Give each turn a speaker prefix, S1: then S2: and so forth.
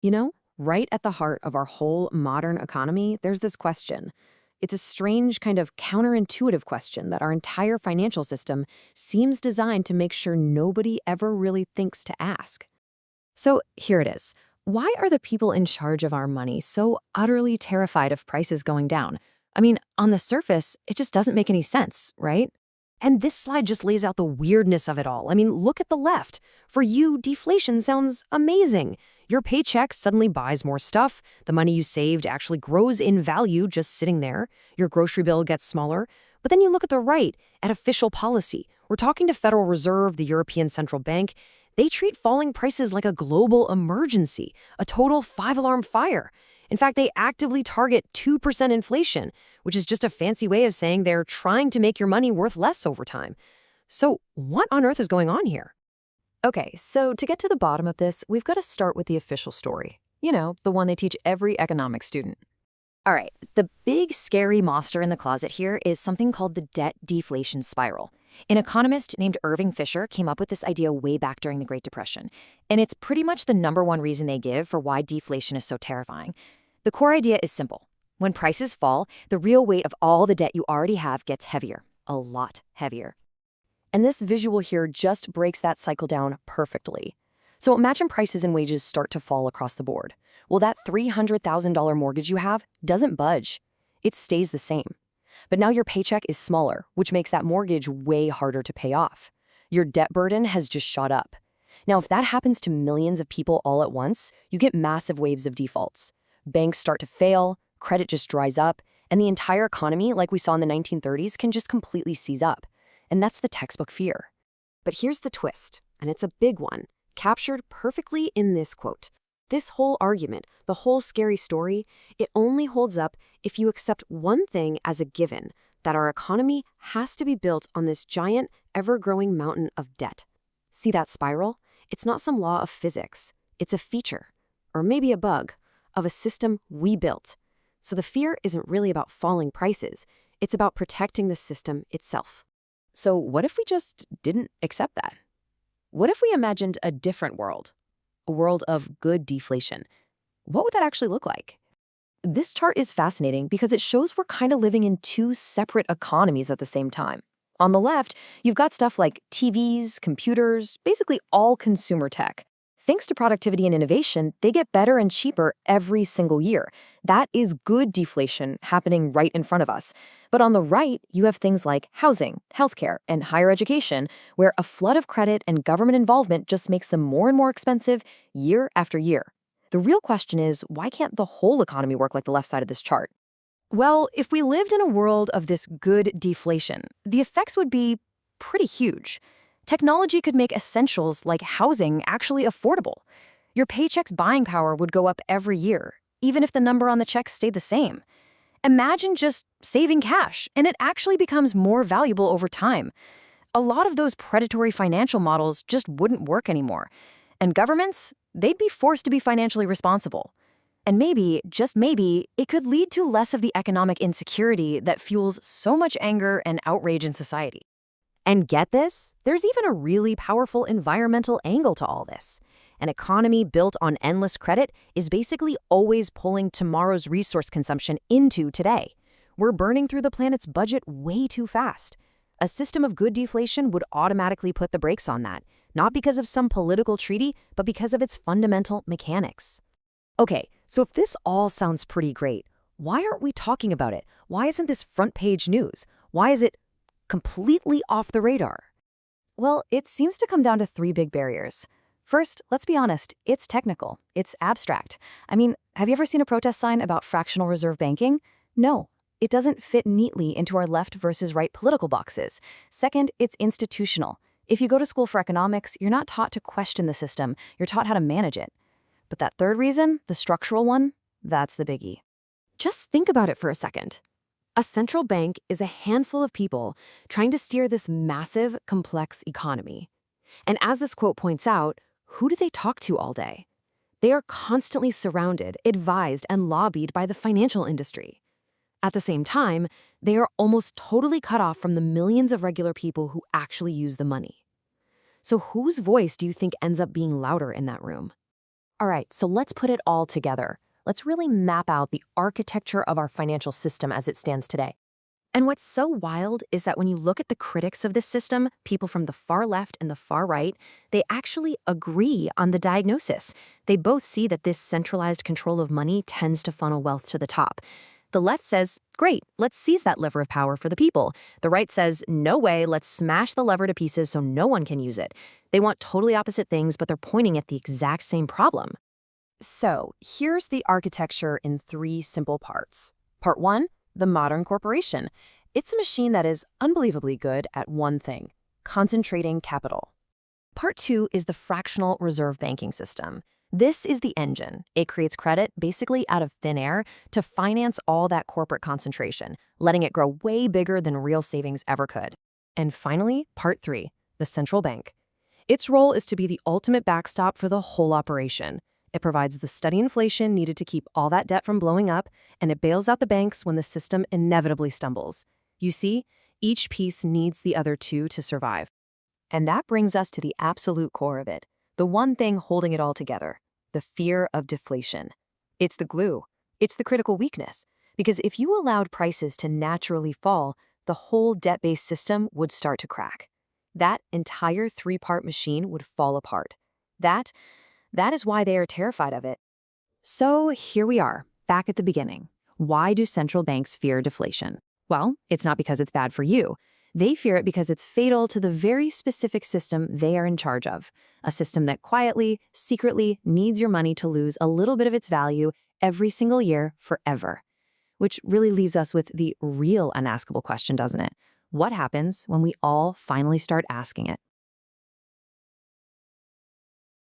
S1: You know, right at the heart of our whole modern economy, there's this question. It's a strange, kind of counterintuitive question that our entire financial system seems designed to make sure nobody ever really thinks to ask. So here it is. Why are the people in charge of our money so utterly terrified of prices going down? I mean, on the surface, it just doesn't make any sense, right? And this slide just lays out the weirdness of it all. I mean, look at the left. For you, deflation sounds amazing. Your paycheck suddenly buys more stuff. The money you saved actually grows in value just sitting there. Your grocery bill gets smaller. But then you look at the right, at official policy. We're talking to Federal Reserve, the European Central Bank. They treat falling prices like a global emergency, a total five-alarm fire. In fact, they actively target 2% inflation, which is just a fancy way of saying they're trying to make your money worth less over time. So what on earth is going on here? Okay, so to get to the bottom of this, we've got to start with the official story. You know, the one they teach every economics student. All right, the big scary monster in the closet here is something called the debt deflation spiral. An economist named Irving Fisher came up with this idea way back during the Great Depression, and it's pretty much the #1 reason they give for why deflation is so terrifying. The core idea is simple. When prices fall, the real weight of all the debt you already have gets heavier, a lot heavier. And this visual here just breaks that cycle down perfectly. So imagine prices and wages start to fall across the board. Well, that $300,000 mortgage you have doesn't budge. It stays the same. But now your paycheck is smaller, which makes that mortgage way harder to pay off. Your debt burden has just shot up. Now, if that happens to millions of people all at once, you get massive waves of defaults. Banks start to fail, credit just dries up, and the entire economy, like we saw in the 1930s, can just completely seize up. And that's the textbook fear. But here's the twist, and it's a big one, captured perfectly in this quote. This whole argument, the whole scary story, it only holds up if you accept one thing as a given, that our economy has to be built on this giant, ever-growing mountain of debt. See that spiral? It's not some law of physics. It's a feature, or maybe a bug, of a system we built. So the fear isn't really about falling prices. It's about protecting the system itself. So what if we just didn't accept that? What if we imagined a different world? A world of good deflation? What would that actually look like? This chart is fascinating because it shows we're kind of living in two separate economies at the same time. On the left, you've got stuff like TVs, computers, basically all consumer tech. Thanks to productivity and innovation, they get better and cheaper every single year. That is good deflation happening right in front of us. But on the right, you have things like housing, healthcare, and higher education, where a flood of credit and government involvement just makes them more and more expensive year after year. The real question is, why can't the whole economy work like the left side of this chart? Well, if we lived in a world of this good deflation, the effects would be pretty huge. Technology could make essentials like housing actually affordable. Your paycheck's buying power would go up every year, even if the number on the check stayed the same. Imagine just saving cash, and it actually becomes more valuable over time. A lot of those predatory financial models just wouldn't work anymore. And governments, they'd be forced to be financially responsible. And maybe, just maybe, it could lead to less of the economic insecurity that fuels so much anger and outrage in society. And get this, there's even a really powerful environmental angle to all this. An economy built on endless credit is basically always pulling tomorrow's resource consumption into today. We're burning through the planet's budget way too fast. A system of good deflation would automatically put the brakes on that, not because of some political treaty, but because of its fundamental mechanics. Okay, so if this all sounds pretty great, why aren't we talking about it? Why isn't this front page news? Why is it completely off the radar? Well, it seems to come down to three big barriers. First, let's be honest, it's technical. It's abstract. I mean, have you ever seen a protest sign about fractional reserve banking? No, it doesn't fit neatly into our left versus right political boxes. Second, it's institutional. If you go to school for economics, you're not taught to question the system. You're taught how to manage it. But that third reason, the structural one, that's the biggie. Just think about it for a second. A central bank is a handful of people trying to steer this massive, complex economy. And as this quote points out, who do they talk to all day? They are constantly surrounded, advised, and lobbied by the financial industry. At the same time, they are almost totally cut off from the millions of regular people who actually use the money. So whose voice do you think ends up being louder in that room? All right, so let's put it all together. Let's really map out the architecture of our financial system as it stands today. And what's so wild is that when you look at the critics of this system, people from the far left and the far right, they actually agree on the diagnosis. They both see that this centralized control of money tends to funnel wealth to the top. The left says, great, let's seize that lever of power for the people. The right says, no way, let's smash the lever to pieces so no one can use it. They want totally opposite things, but they're pointing at the exact same problem. So here's the architecture in 3 simple parts. Part 1, the modern corporation. It's a machine that is unbelievably good at one thing: concentrating capital. Part 2 is the fractional reserve banking system. This is the engine. It creates credit basically out of thin air to finance all that corporate concentration, letting it grow way bigger than real savings ever could. And finally, part 3, the central bank. Its role is to be the ultimate backstop for the whole operation. It provides the steady inflation needed to keep all that debt from blowing up, and it bails out the banks when the system inevitably stumbles. You see, each piece needs the other two to survive. And that brings us to the absolute core of it, the one thing holding it all together: the fear of deflation. It's the glue. It's the critical weakness. Because if you allowed prices to naturally fall, the whole debt-based system would start to crack. That entire 3-part machine would fall apart. That is why they are terrified of it. So here we are, back at the beginning. Why do central banks fear deflation? Well, it's not because it's bad for you. They fear it because it's fatal to the very specific system they are in charge of, a system that quietly, secretly needs your money to lose a little bit of its value every single year forever. Which really leaves us with the real unaskable question, doesn't it? What happens when we all finally start asking it?